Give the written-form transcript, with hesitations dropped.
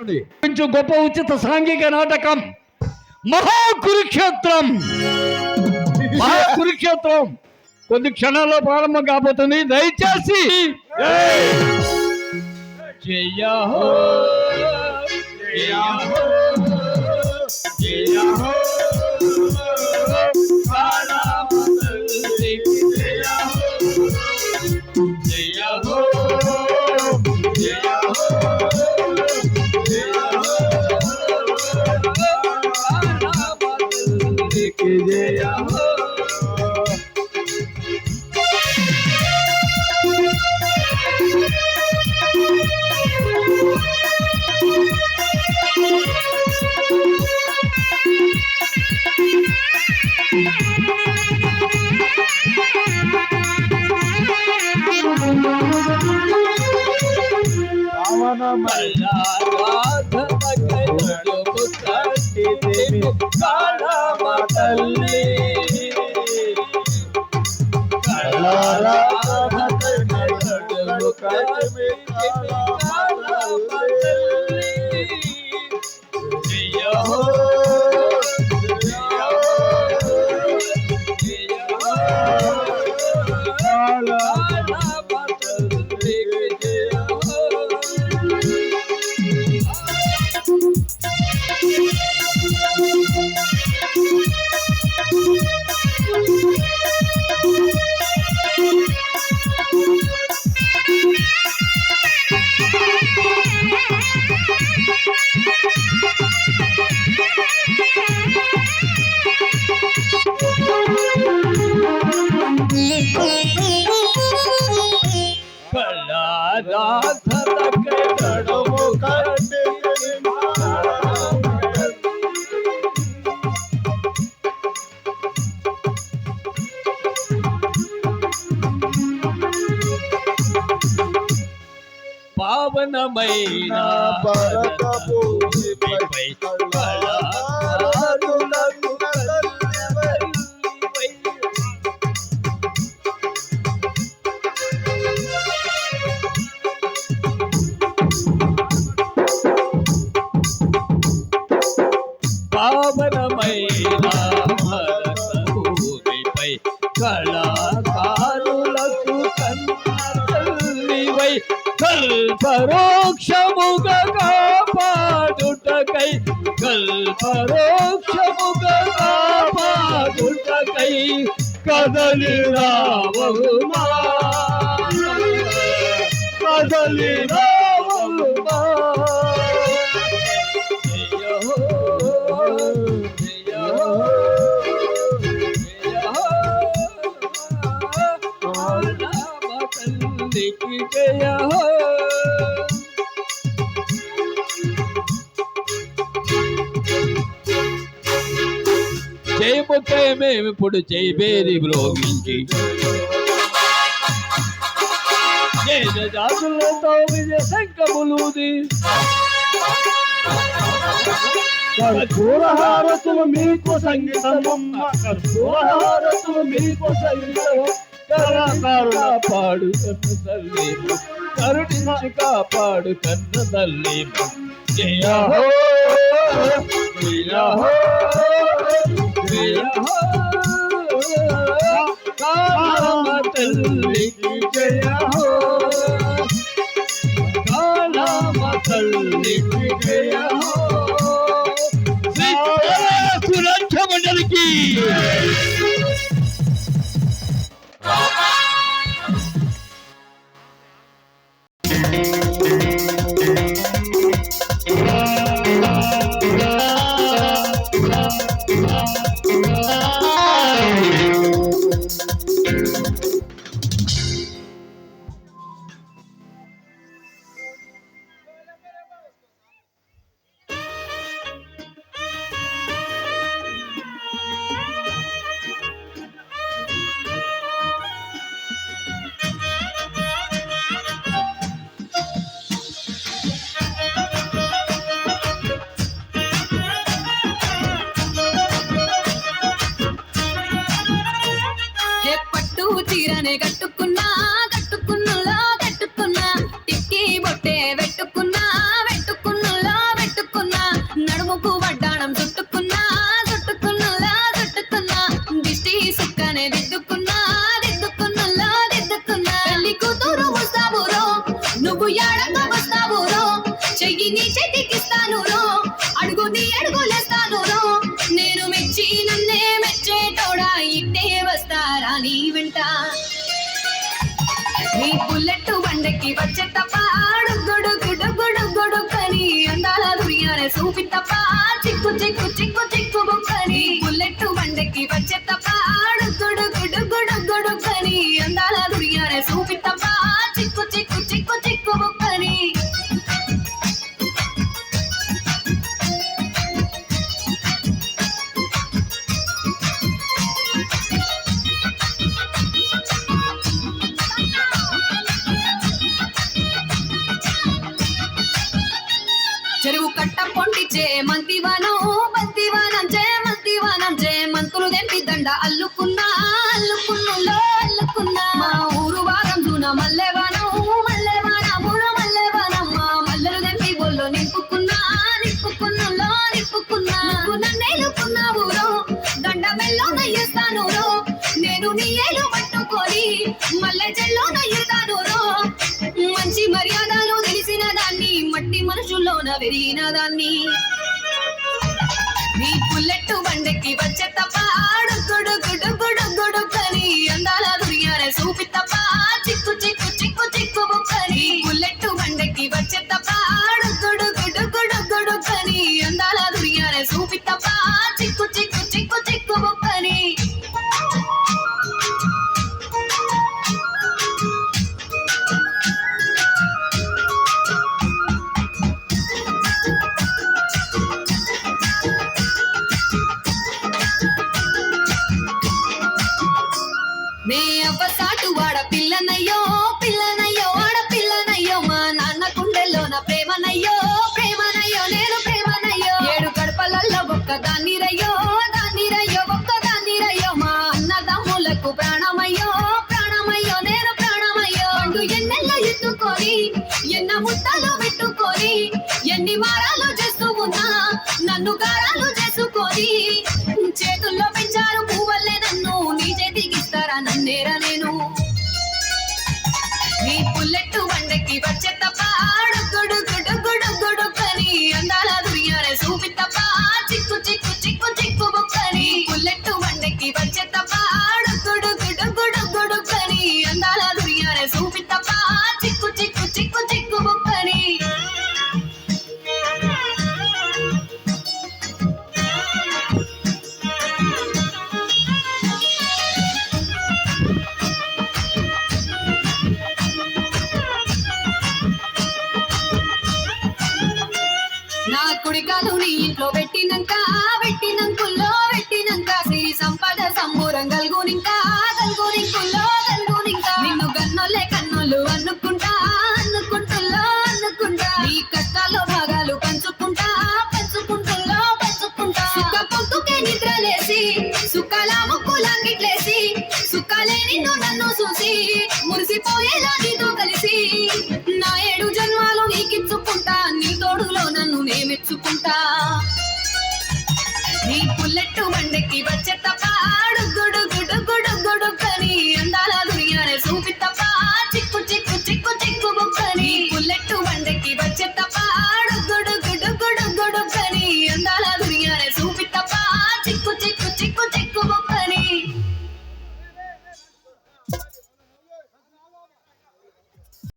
కొంచెం గొప్ప ఉచిత సాంఘిక నాటకం మహాకురుక్షేత్రం. మహాకురుక్షేత్రం కొద్ది క్షణాల్లో ప్రారంభం కాబోతుంది. దయచేసి జయ హో జయ హో జయ హో పావనమైన భరతభూమిపై కళాకారులకు కన్నతల్లివై కల్పరోక్షముగా కాపాడుటకై కల్పరోక్షముగా కాపాడుటకై కదలి రావమ్మా కదలి రావమ్మా చేయబొక్కే మేమిప్పుడు చేయబేరి బ్రోగించి జాతులతో విజయ శంఖములుది కర్పూరహారతులు మీకు సంగీతమమ్మ కర్పూరహారతులు మీకు సంగీతం కళాకారుల పాడు కన్న తల్లి కరుణించి కాపాడు కన్న తల్లి జయ హో జయ హో జయ హో కాళమ్మ తల్లికి జయ హో కాళమ్మ తల్లికి జయ హో సురక్ష మండలికి చీరనే కట్టుకున్నా కట్టుకున్నులో కట్టుకున్నా టిక్కీ బొట్టే పెట్టుకున్నా పెట్టుకున్నులో నీ చేతికిస్తాను రో, అడుగు నీ అడుగులేస్తాను రో. నేను మెచ్చి నన్నే మెచ్చేటోడా, ఇట్టే వస్తారా నీ వెంట. నీ బుల్లెట్ బండకి వచ్చే తప్ప డుగ్గుడు గుడుగుడు గుడుకని అందాల దుర్యానే చూపి తప్ప చిక్కు చిక్కు చిక్కు చిక్కు బుక్కని. బుల్లెట్ బండకి వచ్చే తప్ప డుగ్గుడు గుడుగుడు గుడుకని అందాల దుర్యానే చూపి తప్ప చిక్కు చిక్కు చిక్కు చిక్కు బుక్కని. చెరువు కట్ట పొండిచే మంతివానం మంతివానం చే మంతివానం చే మంతులు తెంపి దండ అల్లుకున్నా అల్లుకున్నులో అల్లుకున్నా. మా ఊరు భాగం జూన మల్లెవానం మల్లెవానమున మల్లెవానం, మా మల్లెలు తెంపి బొల్లో నింపుకున్నా నింపుకున్నులో నింపుకున్నా. నువ్వు నన్నేలుకున్నావు రో, దండ మెల్లో నయ్యేస్తాను రో. నేను నీ ఏలు పట్టుకొని మల్లె చెల్లో నయ్యుతాను రో. మంచి మర్యాదలు తెలిసిన దాన్ని, మట్టి మనుషుల్లోన పెరిగిన దాన్ని. నీ బుల్లెట్ బండెక్కి వచ్చే తప్ప డుగ్గుడు గుడుగుడు గుడుకని అందాల దుర్యానే చూపి తప్ప చిక్కు చిక్కు చిక్కు చిక్కు బుక్కని. బుల్లెట్ బండెక్కి వచ్చే తప్ప డుగ్గుడు గుడుగుడు గుడుకని అందాల దుర్యానే చూపి తప్ప చిక్కు చిక్కు చిక్కు చిక్కు బుక్కని. నే అవ్వసాటు వాడ పిల్లనయ్యో పిల్లనయ్యో వాడ పిల్లనయ్యో, మా నాన్న గుండెల్లోన ప్రేమనయ్యో ప్రేమనయ్యో నేను ప్రేమనయ్యో. 7 గడపలల్లో ఒక్క దాన్నిరయ్యో దాన్నిరయ్యో ఒక్క దాన్నిరయ్యో, మా అన్నదమ్ములకు ప్రాణమయ్యో ప్రాణమయ్యో నేను ప్రాణమయ్యో. అంటూ ఎన్నెల్లో ఎత్తుకొని ఎన్న ముద్దలు పెట్టుకొని ఎన్ని వారాలు చేస్తూ ఉన్నా నన్ను గారాలు చేసుకొని. చేతుల్లో పెంచారు పువ్వల్లే నన్ను, నీ చేతికిస్తారా నన్నేరా నేను. నీ బుల్లెట్ బండకి వచ్చే తప్ప డుగ్గుడు గుడుగుడు గుడుకని అందాల దుర్యానే చూపి తప్ప చిక్కు చిక్కు చిక్కు చిక్కు బుక్కని. బుల్లెట్ బండకి వచ్చే తప్ప డుగ్గుడు గుడుగుడు గుడుకని అందాల దుర్యానే చూపి తప్ప చిక్కు చిక్కు చిక్కు చిక్కు బుక్కని. నా కుడికాలు నీ ఇంట్లో పెట్టినంక పెట్టినంకుల్లో పెట్టినంక, సిరి సంపద సంబూరం గల్గునింకా గల్గునింకుల్లో గల్గునింకా. నిన్ను గన్నోళ్ళే కన్నోళ్ళు అనుకుంటా అనుకుంటుల్లో అనుకుంటా. నీ కష్టాల్లో భాగాలు పంచుకుంటా పంచుకుంటుల్లో పంచుకుంటా. సుఖ పొద్దుకే నిద్రలేసి సుఖాల ముక్కులాంగిట్లేసి సుఖాలే నిన్ను నన్ను చూసి మురిసిపోయేలా నీతో కలిసి. నా 7 జన్మాలు నీకిచ్చుకుంటా, నీ తోడులో నన్ను నే మెచ్చుకుంటా. నీ బుల్లెట్ బండెక్కి వచ్చే తప్ప